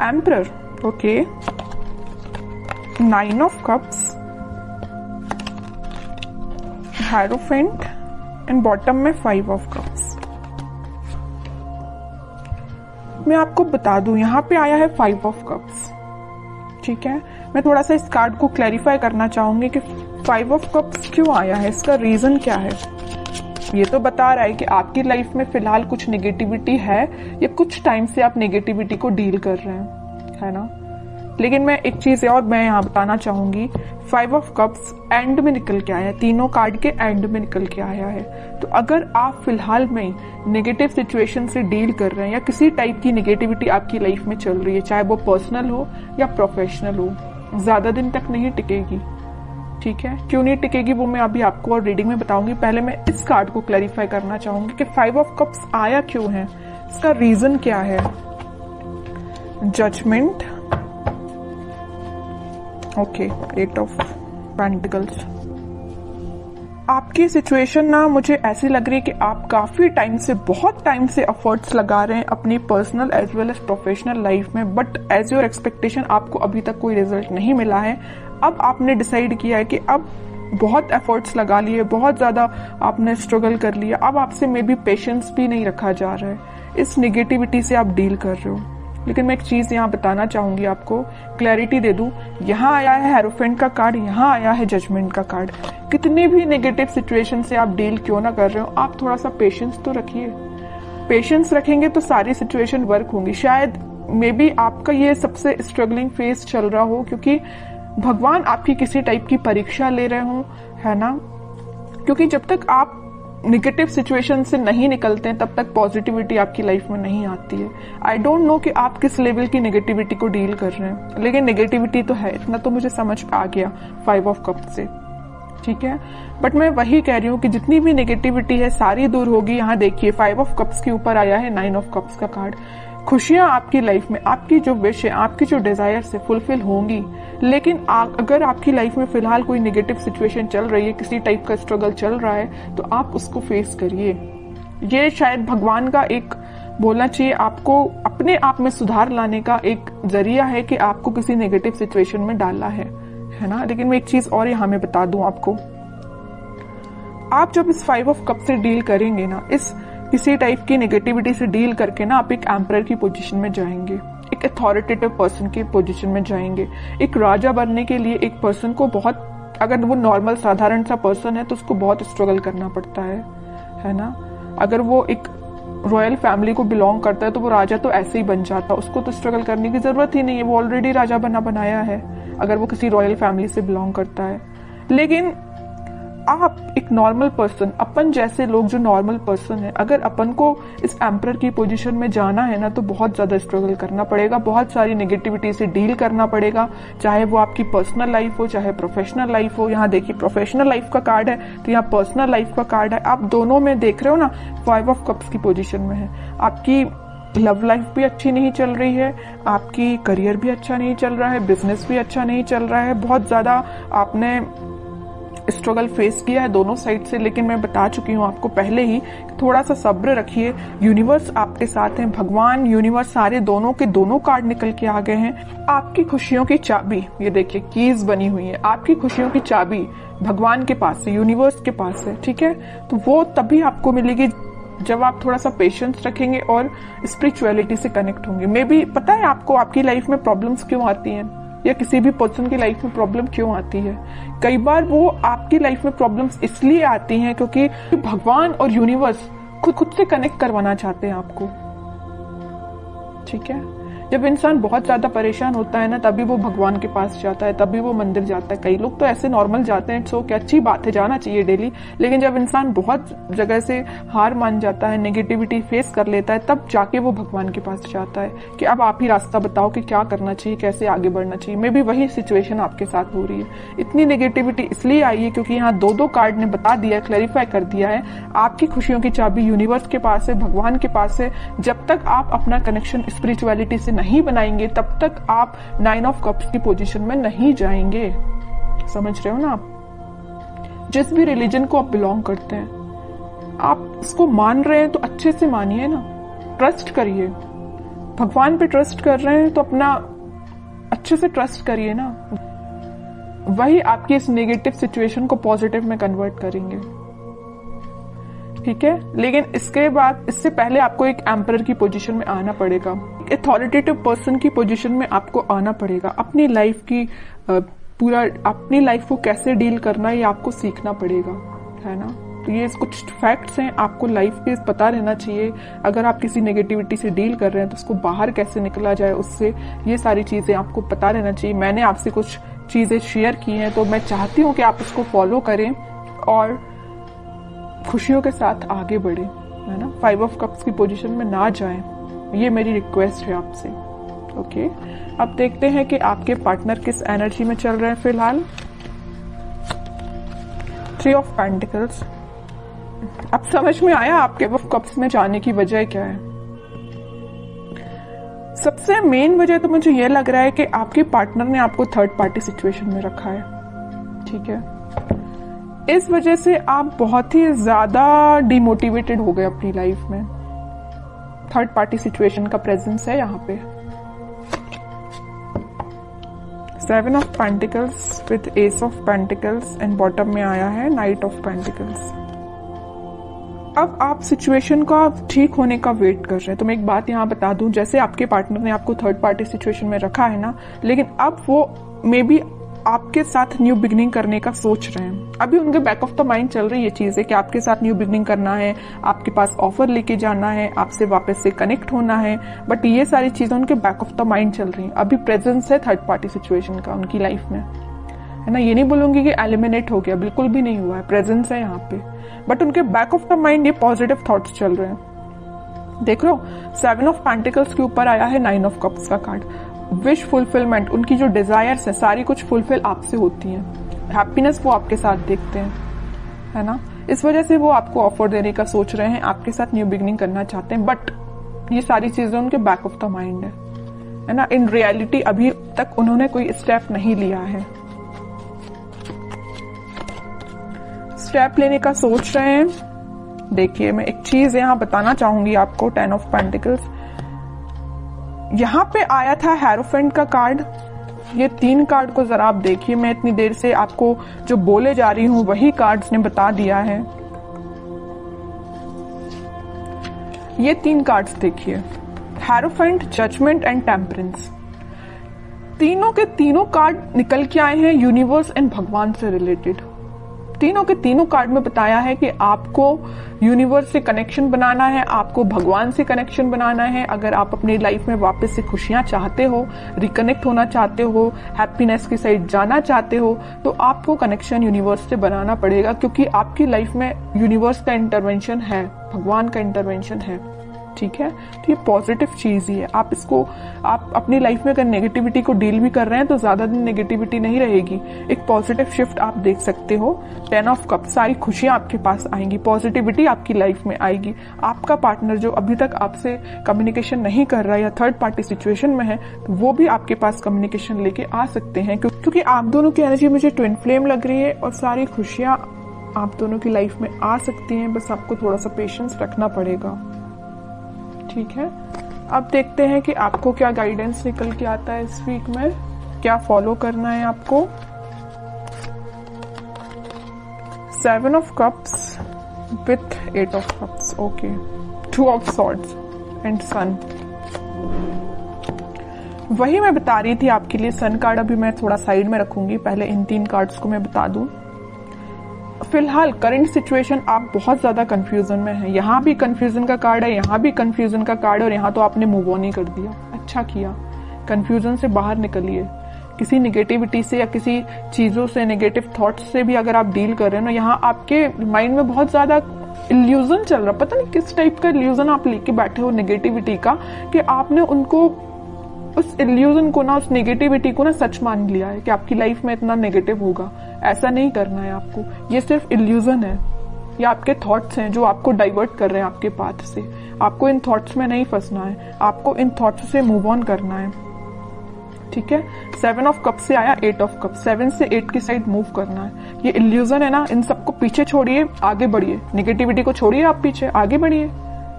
Emperor, okay, 9 of cups, hierophant and bottom में 5 of cups. मैं आपको बता दूं यहाँ पे आया है 5 ऑफ कप्स, ठीक है। मैं थोड़ा सा इस कार्ड को क्लैरिफाई करना चाहूंगी कि 5 ऑफ कप्स क्यों आया है, इसका रीजन क्या है। ये तो बता रहा है कि आपकी लाइफ में फिलहाल कुछ नेगेटिविटी है या कुछ टाइम से आप नेगेटिविटी को डील कर रहे हैं, है ना। लेकिन मैं एक चीज और मैं यहाँ बताना चाहूंगी, 5 ऑफ कप्स एंड में निकल के आया है, तीनों कार्ड के एंड में निकल के आया है। तो अगर आप फिलहाल में नेगेटिव सिचुएशन से डील कर रहे हैं या किसी टाइप की नेगेटिविटी आपकी लाइफ में चल रही है, चाहे वो पर्सनल हो या प्रोफेशनल हो, ज्यादा दिन तक नहीं टिकेगी, ठीक है। क्यों नहीं टिकेगी वो मैं अभी आपको और रीडिंग में बताऊंगी। पहले मैं इस कार्ड को क्लैरिफाई करना चाहूंगी कि 5 ऑफ कप्स आया क्यों है, इसका रीजन क्या है। Judgement, okay, 8 of pentacles. आपकी सिचुएशन ना मुझे ऐसी लग रही है कि आप काफी टाइम से, बहुत टाइम से एफर्ट्स लगा रहे हैं अपनी personal as well as professional life में, बट एज योर एक्सपेक्टेशन आपको अभी तक कोई रिजल्ट नहीं मिला है। अब आपने डिसाइड किया है कि अब बहुत एफर्ट्स लगा लिए, बहुत ज्यादा आपने स्ट्रगल कर लिया, अब आपसे मे बी पेशेंस भी नहीं रखा जा रहा है, इस नेगेटिविटी से आप डील कर रहे हो। लेकिन मैं एक चीज यहाँ बताना चाहूंगी, आपको क्लैरिटी दे दूं। यहाँ आया है हेरोफेंट का कार्ड, यहाँ आया है जजमेंट का कार्ड। कितने भी नेगेटिव सिचुएशन से आप डील क्यों ना कर रहे हो, आप थोड़ा सा पेशेंस तो रखिए। पेशेंस रखेंगे तो सारी सिचुएशन वर्क होंगी। शायद मे बी आपका ये सबसे स्ट्रगलिंग फेज चल रहा हो, क्योंकि भगवान आपकी किसी टाइप की परीक्षा ले रहे हो, है ना। क्योंकि जब तक आप निगेटिव सिचुएशन से नहीं निकलते हैं तब तक पॉजिटिविटी आपकी लाइफ में नहीं आती है। आई डोंट नो कि आप किस लेवल की नेगेटिविटी को डील कर रहे हैं, लेकिन नेगेटिविटी तो है, इतना तो मुझे समझ आ गया 5 ऑफ कप से, ठीक है। बट मैं वही कह रही हूँ कि जितनी भी नेगेटिविटी है सारी दूर होगी। यहाँ देखिए 5 ऑफ कप्स के ऊपर आया है 9 ऑफ कप्स का कार्ड। खुशियां आपकी लाइफ में, आपकी जो विश है, आपकी जो डिजायर है फुलफिल होंगी। लेकिन अगर आपकी लाइफ में फिलहाल कोई नेगेटिव सिचुएशन चल रही है, किसी टाइप का स्ट्रगल चल रहा है, तो आप उसको फेस करिए। ये शायद भगवान का एक बोलना चाहिए आपको अपने आप में सुधार लाने का एक जरिया है कि आपको किसी नेगेटिव सिचुएशन में डाला है ना। लेकिन मैं एक चीज और यहाँ में बता दूं आपको, आप जब इस 5 ऑफ कप से डील करेंगे ना, इस किसी टाइप की नेगेटिविटी से डील करके ना, आप एक एम्परर की पोजीशन में जाएंगे, एक अथॉरिटेटिव पर्सन की पोजीशन में जाएंगे। एक राजा बनने के लिए एक पर्सन को बहुत, अगर वो नॉर्मल साधारण सा पर्सन है तो उसको बहुत स्ट्रगल करना पड़ता है ना। अगर वो एक रॉयल फैमिली को बिलोंग करता है तो वो राजा तो ऐसे ही बन जाता, उसको तो स्ट्रगल करने की जरूरत ही नहीं है, वो ऑलरेडी राजा बनाया है अगर वो किसी रॉयल फैमिली से बिलोंग करता है। लेकिन आप एक नॉर्मल पर्सन, अपन जैसे लोग जो नॉर्मल पर्सन है, अगर अपन को इस एम्परर की पोजीशन में जाना है ना, तो बहुत ज्यादा स्ट्रगल करना पड़ेगा, बहुत सारी नेगेटिविटी से डील करना पड़ेगा, चाहे वो आपकी पर्सनल लाइफ हो चाहे प्रोफेशनल लाइफ हो। यहाँ देखिए प्रोफेशनल लाइफ का कार्ड है तो यहाँ पर्सनल लाइफ का कार्ड है। आप दोनों में देख रहे हो ना, 5 ऑफ कप्स की पोजीशन में है। आपकी लव लाइफ भी अच्छी नहीं चल रही है, आपकी करियर भी अच्छा नहीं चल रहा है, बिजनेस भी अच्छा नहीं चल रहा है, बहुत ज्यादा आपने स्ट्रगल फेस किया है दोनों साइड से। लेकिन मैं बता चुकी हूँ आपको पहले ही, थोड़ा सा सब्र रखिए, यूनिवर्स आपके साथ है, भगवान यूनिवर्स सारे दोनों के दोनों कार्ड निकल के आ गए हैं। आपकी खुशियों की चाबी, ये देखिए कीज बनी हुई है, आपकी खुशियों की चाबी भगवान के पास है, यूनिवर्स के पास है, ठीक है। तो वो तभी आपको मिलेगी जब आप थोड़ा सा पेशेंस रखेंगे और स्पिरिचुअलिटी से कनेक्ट होंगे। मे बी पता है आपको आपकी लाइफ में प्रॉब्लम्स क्यों आती हैं, या किसी भी पर्सन की लाइफ में प्रॉब्लम क्यों आती है। कई बार वो आपकी लाइफ में प्रॉब्लम्स इसलिए आती हैं क्योंकि भगवान और यूनिवर्स खुद से कनेक्ट करवाना चाहते हैं आपको, ठीक है। जब इंसान बहुत ज्यादा परेशान होता है ना, तभी वो भगवान के पास जाता है, तभी वो मंदिर जाता है। कई लोग तो ऐसे नॉर्मल जाते हैं, सो क्या अच्छी बात है, जाना चाहिए डेली। लेकिन जब इंसान बहुत जगह से हार मान जाता है, नेगेटिविटी फेस कर लेता है, तब जाके वो भगवान के पास जाता है कि अब आप ही रास्ता बताओ कि क्या करना चाहिए, कैसे आगे बढ़ना चाहिए। मे बी वही सिचुएशन आपके साथ हो रही है। इतनी नेगेटिविटी इसलिए आई है क्योंकि यहाँ दो कार्ड ने बता दिया, क्लैरिफाई कर दिया है, आपकी खुशियों की चाबी यूनिवर्स के पास है, भगवान के पास है। जब तक आप अपना कनेक्शन स्पिरिचुअलिटी से नहीं बनाएंगे तब तक आप 9 ऑफ कप्स की पोजीशन में नहीं जाएंगे। समझ रहे हो ना आप। जिस भी रिलीजन को आप बिलोंग करते हैं, आप इसको मान रहे हैं तो अच्छे से मानिए ना, ट्रस्ट करिए। भगवान पे ट्रस्ट कर रहे हैं तो अपना अच्छे से ट्रस्ट करिए ना, वही आपकी इस नेगेटिव सिचुएशन को पॉजिटिव में कन्वर्ट करेंगे। ठीक है, लेकिन इसके बाद, इससे पहले आपको एक एम्परर की पोजीशन में आना पड़ेगा, एक अथॉरिटेटिव पर्सन की पोजीशन में आपको आना पड़ेगा। अपनी लाइफ की अपनी लाइफ को कैसे डील करना है ये आपको सीखना पड़ेगा, है ना। तो ये कुछ फैक्ट्स हैं, आपको लाइफ के पता रहना चाहिए। अगर आप किसी नेगेटिविटी से डील कर रहे हैं तो उसको बाहर कैसे निकला जाए उससे, ये सारी चीजें आपको पता रहना चाहिए। मैंने आपसे कुछ चीजें शेयर की हैं तो मैं चाहती हूँ कि आप उसको फॉलो करें और खुशियों के साथ आगे बढ़े, है ना। 5 ऑफ कप्स की पोजीशन में ना जाएं, ये मेरी रिक्वेस्ट है आपसे। ओके, अब देखते हैं कि आपके पार्टनर किस एनर्जी में चल रहे हैं फिलहाल। 3 ऑफ पेंटिकल्स। अब समझ में आया आपके ऑफ कप्स में जाने की वजह क्या है। सबसे मेन वजह तो मुझे यह लग रहा है कि आपके पार्टनर ने आपको थर्ड पार्टी सिचुएशन में रखा है। ठीक है, इस वजह से आप बहुत ही ज्यादा डिमोटिवेटेड हो गए अपनी लाइफ में। थर्ड पार्टी सिचुएशन का प्रेजेंस है यहाँ पे। 7 of pentacles with S of pentacles and bottom में आया है नाइट ऑफ पेंटिकल्स। अब आप सिचुएशन का ठीक होने का वेट कर रहे हैं। तो मैं एक बात यहाँ बता दूं, जैसे आपके पार्टनर ने आपको थर्ड पार्टी सिचुएशन में रखा है ना, लेकिन अब वो मे बी आपके साथ न्यू बिगनिंग करने का सोच रहे हैं। अभी उनके बैक ऑफ द माइंड चल रही है चीज है कि आपके साथ न्यू बिगनिंग करना है, आपके पास ऑफर लेके जाना है, आपसे वापस से कनेक्ट होना है, बट ये सारी चीजें उनके बैक ऑफ द माइंड चल रही हैं। अभी प्रेजेंस है थर्ड पार्टी सिचुएशन का उनकी लाइफ में, है ना। ये नहीं बोलूंगी कि एलिमिनेट हो गया, बिल्कुल भी नहीं हुआ है, प्रेजेंस है यहाँ पे, बट उनके बैक ऑफ द माइंड ये पॉजिटिव थॉट्स चल रहे हैं। देख लो, 7 ऑफ पेंटिकल्स के ऊपर आया है 9 ऑफ कप्स का कार्ड। विश फुलफिलमेंट, उनकी जो डिजायर्स है सारी कुछ फुलफिल आपसे होती हैं। हैप्पीनेस वो आपके साथ देखते हैं, है ना। इस वजह से वो आपको ऑफर देने का सोच रहे हैं, आपके साथ न्यू बिगनिंग करना चाहते हैं, बट ये सारी चीजें उनके बैक ऑफ द माइंड है ना। इन रियलिटी अभी तक उन्होंने कोई स्टेप नहीं लिया है, स्टेप लेने का सोच रहे हैं। देखिए, मैं एक चीज यहां बताना चाहूंगी आपको। 10 ऑफ पेंटिकल्स यहां पे आया था, हेरोफेंट का कार्ड। ये 3 कार्ड को जरा आप देखिए, मैं इतनी देर से आपको जो बोले जा रही हूं वही कार्ड्स ने बता दिया है। ये 3 कार्ड्स देखिए, हेरोफेंट, जजमेंट एंड टेम्परेंस। तीनों के तीनों कार्ड निकल के आए हैं यूनिवर्स एंड भगवान से रिलेटेड। तीनों के तीनों कार्ड में बताया है कि आपको यूनिवर्स से कनेक्शन बनाना है, आपको भगवान से कनेक्शन बनाना है। अगर आप अपनी लाइफ में वापस से खुशियां चाहते हो, रिकनेक्ट होना चाहते हो, हैप्पीनेस की साइड जाना चाहते हो, तो आपको कनेक्शन यूनिवर्स से बनाना पड़ेगा, क्योंकि आपकी लाइफ में यूनिवर्स का इंटरवेंशन है, भगवान का इंटरवेंशन है। ठीक है, तो ये पॉजिटिव चीज ही है। आप इसको, आप अपनी लाइफ में अगर नेगेटिविटी को डील भी कर रहे हैं तो ज्यादा दिन नेगेटिविटी नहीं रहेगी, एक पॉजिटिव शिफ्ट आप देख सकते हो। 10 ऑफ कप, सारी खुशियां आपके पास आएंगी, पॉजिटिविटी आपकी लाइफ में आएगी। आपका पार्टनर जो अभी तक आपसे कम्युनिकेशन नहीं कर रहा है या थर्ड पार्टी सिचुएशन में है, तो वो भी आपके पास कम्युनिकेशन लेके आ सकते हैं, क्योंकि आप दोनों की एनर्जी मुझे ट्विन फ्लेम लग रही है और सारी खुशियां आप दोनों की लाइफ में आ सकती हैं। बस आपको थोड़ा सा पेशेंस रखना पड़ेगा। ठीक है, अब देखते हैं कि आपको क्या गाइडेंस निकल के आता है इस वीक में, क्या फॉलो करना है आपको। 7 of cups with 8 of cups, okay. 2 of swords and sun. वही मैं बता रही थी आपके लिए। सन कार्ड अभी मैं थोड़ा साइड में रखूंगी, पहले इन 3 कार्ड्स को मैं बता दूं। फिलहाल करंट सिचुएशन आप बहुत ज्यादा कंफ्यूजन में हैं। यहाँ भी कंफ्यूजन का कार्ड है, यहाँ भी कंफ्यूजन का कार्ड है, और यहाँ तो आपने मूव ऑन ही कर दिया। अच्छा किया, कंफ्यूजन से बाहर निकलिए। किसी नेगेटिविटी से या किसी चीजों से, नेगेटिव थॉट्स से भी अगर आप डील कर रहे हो ना, यहाँ आपके माइंड में बहुत ज्यादा इल्यूजन चल रहा, पता नहीं किस टाइप का इल्यूजन आप लेके बैठे हो नेगेटिविटी का, कि आपने उनको, उस इल्यूजन को ना, उस नेगेटिविटी को ना सच मान लिया है कि आपकी लाइफ में इतना नेगेटिव होगा। ऐसा नहीं करना है आपको, ये सिर्फ इल्यूजन है, ये आपके थॉट्स हैं जो आपको डाइवर्ट कर रहे हैं आपके पाथ से। आपको इन थॉट्स में नहीं फंसना है, आपको इन थॉट्स से मूव ऑन करना है। ठीक है, 7 ऑफ कप से आया 8 ऑफ कप, 7 से 8 की साइड मूव करना है। ये इल्यूजन है ना, इन सबको पीछे छोड़िए, आगे बढ़िए। नेगेटिविटी को छोड़िए, आप पीछे आगे बढ़िए।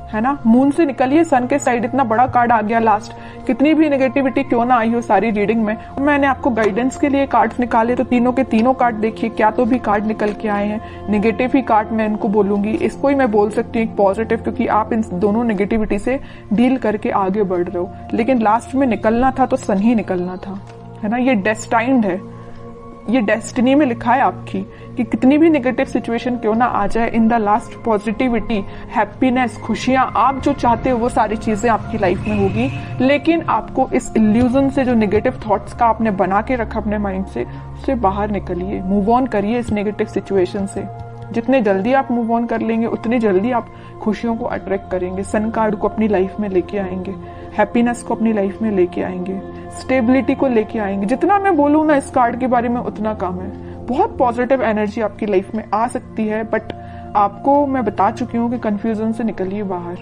है ना। मून से निकलिए, सन के साइड इतना बड़ा कार्ड आ गया लास्ट। कितनी भी नेगेटिविटी क्यों ना आई हो सारी रीडिंग में, मैंने आपको गाइडेंस के लिए कार्ड्स निकाले तो तीनों के तीनों कार्ड देखिए, क्या तो भी कार्ड निकल के आए हैं। नेगेटिव ही कार्ड मैं इनको बोलूंगी, इसको ही मैं बोल सकती हूँ एक पॉजिटिव, क्योंकि आप इन दोनों नेगेटिविटी से डील करके आगे बढ़ रहे हो। लेकिन लास्ट में निकलना था तो सन ही निकलना था, है ना। ये डेस्टाइन्ड है, ये डेस्टिनी में लिखा है आपकी कि कितनी भी नेगेटिव सिचुएशन क्यों ना आ जाए, in the last positivity, happiness, खुशियां, आप जो चाहते हो वो सारी चीजें आपकी लाइफ में होगी। लेकिन आपको इस इल्यूजन से, जो नेगेटिव थॉट्स का आपने बना के रखा अपने माइंड से, उससे बाहर निकलिए, मूव ऑन करिए इस नेगेटिव सिचुएशन से। जितने जल्दी आप मूव ऑन कर लेंगे उतनी जल्दी आप खुशियों को अट्रैक्ट करेंगे, सन कार्ड को अपनी लाइफ में लेके आएंगे, हैप्पीनेस को अपनी लाइफ में लेके आएंगे, स्टेबिलिटी को लेके आएंगे। जितना मैं बोलूँ ना इस कार्ड के बारे में उतना कम है। बहुत पॉजिटिव एनर्जी आपकी लाइफ में आ सकती है, बट आपको मैं बता चुकी हूँ कि कंफ्यूजन से निकलिए बाहर।